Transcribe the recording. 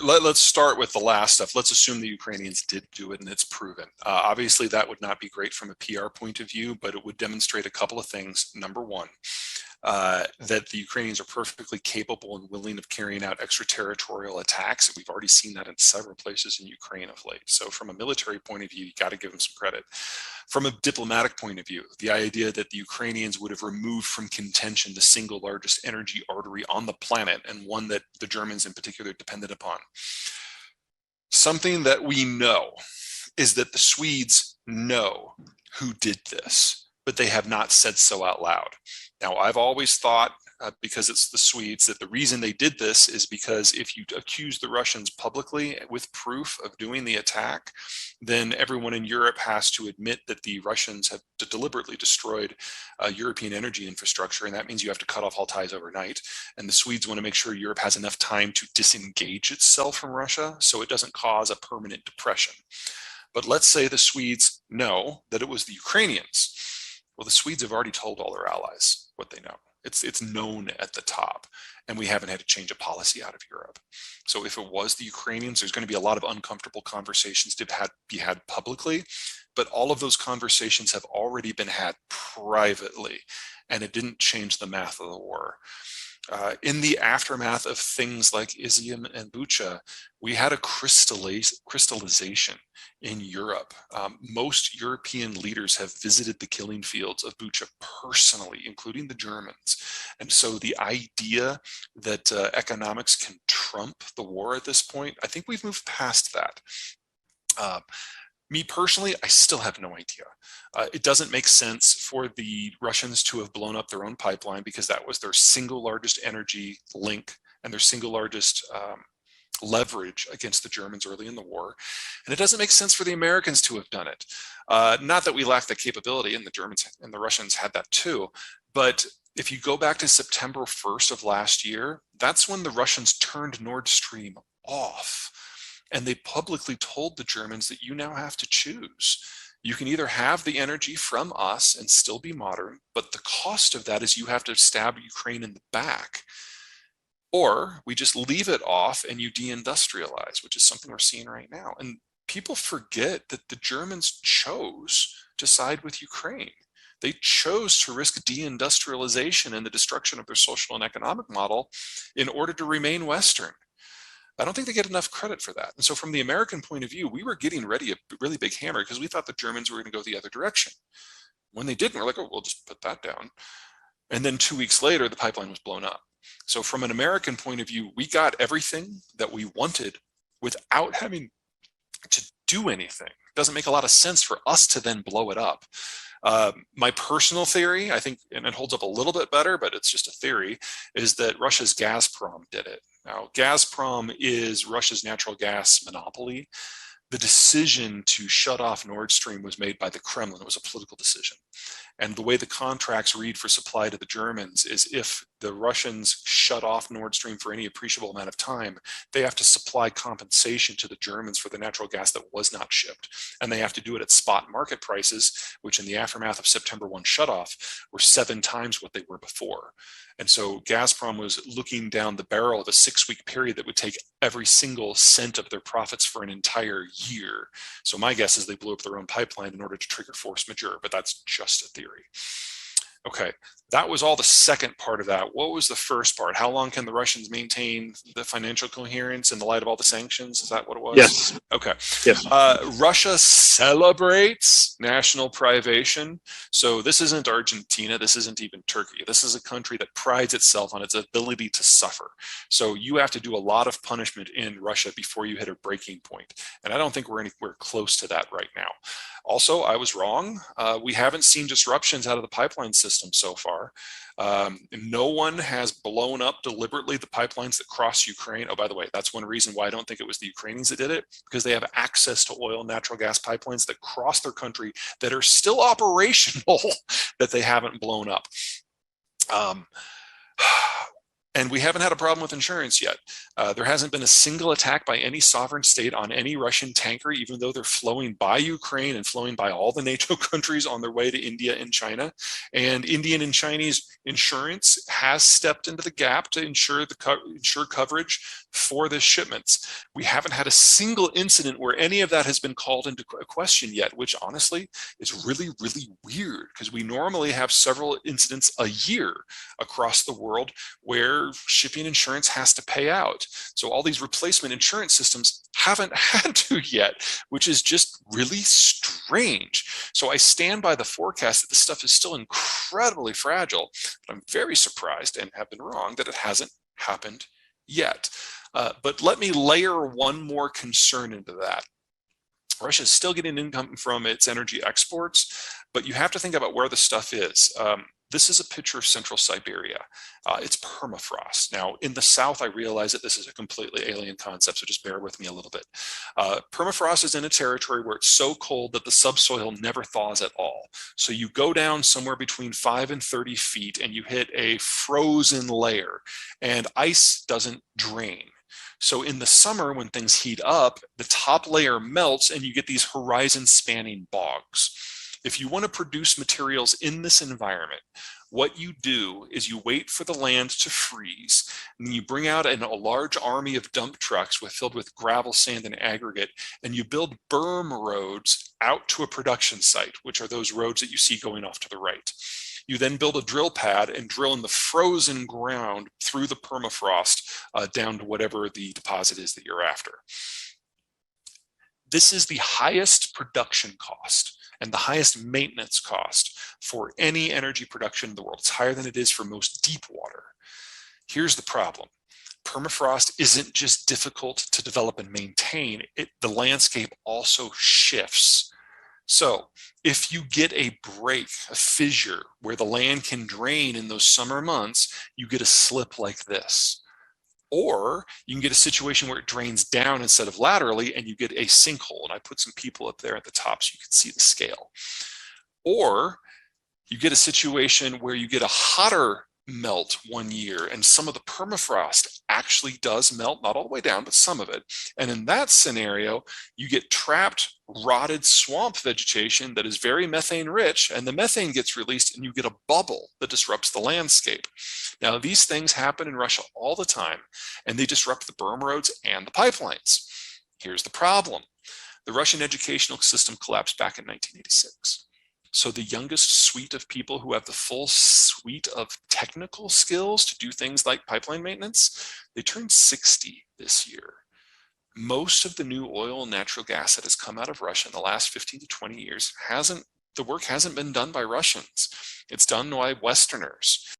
let's start with the last stuff. Let's assume the Ukrainians did do it and it's proven. Obviously, that would not be great from a PR point of view, but it would demonstrate a couple of things. Number one, that the Ukrainians are perfectly capable and willing of carrying out extraterritorial attacks. We've already seen that in several places in Ukraine of late. So from a military point of view, you got to give them some credit. From a diplomatic point of view, the idea that the Ukrainians would have removed from contention the single largest energy artery on the planet, and one that the Germans in particular depended upon. Something that we know is that the Swedes know who did this, but they have not said so out loud. Now, I've always thought, because it's the Swedes, that the reason they did this is because if you accuse the Russians publicly with proof of doing the attack, then everyone in Europe has to admit that the Russians have deliberately destroyed European energy infrastructure, and that means you have to cut off all ties overnight. And the Swedes want to make sure Europe has enough time to disengage itself from Russia so it doesn't cause a permanent depression. But let's say the Swedes know that it was the Ukrainians. Well, the Swedes have already told all their allies what they know. It's known at the top, and we haven't had to change a policy out of Europe. So if it was the Ukrainians, there's going to be a lot of uncomfortable conversations to be had publicly, but all of those conversations have already been had privately, and it didn't change the math of the war. In the aftermath of things like Izium and Bucha, we had a crystallization in Europe. Most European leaders have visited the killing fields of Bucha personally, including the Germans. And so the idea that economics can trump the war at this point, I think we've moved past that. Me personally, I still have no idea. It doesn't make sense for the Russians to have blown up their own pipeline, because that was their single largest energy link and their single largest leverage against the Germans early in the war. And it doesn't make sense for the Americans to have done it. Not that we lack the capability, and the Germans and the Russians had that too, but if you go back to September 1st of last year, that's when the Russians turned Nord Stream off. And they publicly told the Germans that you now have to choose. You can either have the energy from us and still be modern, but the cost of that is you have to stab Ukraine in the back. Or we just leave it off and you deindustrialize, which is something we're seeing right now. And people forget that the Germans chose to side with Ukraine. They chose to risk deindustrialization and the destruction of their social and economic model in order to remain Western. I don't think they get enough credit for that. And so from the American point of view, we were getting ready a really big hammer because we thought the Germans were going to go the other direction. When they didn't, we're like, oh, we'll just put that down. And then 2 weeks later, the pipeline was blown up. So from an American point of view, we got everything that we wanted without having to do anything. It doesn't make a lot of sense for us to then blow it up. My personal theory, I think, and it holds up a little bit better, but it's just a theory, is that Russia's Gazprom did it. Now, Gazprom is Russia's natural gas monopoly. The decision to shut off Nord Stream was made by the Kremlin. It was a political decision. And the way the contracts read for supply to the Germans is if the Russians shut off Nord Stream for any appreciable amount of time, they have to supply compensation to the Germans for the natural gas that was not shipped. And they have to do it at spot market prices, which in the aftermath of September 1 shutoff were 7 times what they were before. And so Gazprom was looking down the barrel of a 6-week period that would take every single cent of their profits for an entire year. So my guess is they blew up their own pipeline in order to trigger force majeure, but that's just a theory. Okay, that was all the second part of that. What was the first part? How long can the Russians maintain the financial coherence in the light of all the sanctions? Is that what it was? Yes. Okay. Yes. Russia celebrates national privation. So this isn't Argentina. This isn't even Turkey. This is a country that prides itself on its ability to suffer. So you have to do a lot of punishment in Russia before you hit a breaking point. And I don't think we're anywhere close to that right now. Also, I was wrong. We haven't seen disruptions out of the pipeline system so far. No one has blown up deliberately the pipelines that cross Ukraine. Oh, by the way, that's one reason why I don't think it was the Ukrainians that did it, because they have access to oil and natural gas pipelines that cross their country that are still operational that they haven't blown up. And we haven't had a problem with insurance yet. There hasn't been a single attack by any sovereign state on any Russian tanker, even though they're flowing by Ukraine and flowing by all the NATO countries on their way to India and China. And Indian and Chinese insurance has stepped into the gap to ensure coverage for the shipments. We haven't had a single incident where any of that has been called into question yet, which honestly is really, really weird, because we normally have several incidents a year across the world where shipping insurance has to pay out. So all these replacement insurance systems haven't had to yet, which is just really strange. So I stand by the forecast that this stuff is still incredibly fragile, but I'm very surprised, and have been wrong, that it hasn't happened yet. But let me layer one more concern into that. Russia is still getting income from its energy exports, but you have to think about where the stuff is. This is a picture of central Siberia. It's permafrost. Now, in the south, I realize that this is a completely alien concept, so just bear with me a little bit. Permafrost is in a territory where it's so cold that the subsoil never thaws at all. So you go down somewhere between 5 and 30 feet, and you hit a frozen layer, and ice doesn't drain. So in the summer, when things heat up, the top layer melts and you get these horizon spanning bogs. If you want to produce materials in this environment, what you do is you wait for the land to freeze, and then you bring out a large army of dump trucks filled with gravel, sand, and aggregate, and you build berm roads out to a production site, which are those roads that you see going off to the right. You then build a drill pad and drill in the frozen ground through the permafrost down to whatever the deposit is that you're after. This is the highest production cost and the highest maintenance cost for any energy production in the world. It's higher than it is for most deep water. Here's the problem. Permafrost isn't just difficult to develop and maintain, the landscape also shifts. So if you get a break, a fissure where the land can drain in those summer months, you get a slip like this. Or you can get a situation where it drains down instead of laterally, and you get a sinkhole. And I put some people up there at the top so you can see the scale. Or you get a situation where you get a hotter melt one year, and some of the permafrost actually does melt, not all the way down, but some of it. And in that scenario, you get trapped, rotted swamp vegetation that is very methane rich, and the methane gets released and you get a bubble that disrupts the landscape. Now, these things happen in Russia all the time, and they disrupt the berm roads and the pipelines. Here's the problem. The Russian educational system collapsed back in 1986. So the youngest suite of people who have the full suite of technical skills to do things like pipeline maintenance, they turned 60 this year. Most of the new oil and natural gas that has come out of Russia in the last 15 to 20 years the work hasn't been done by Russians. It's done by Westerners.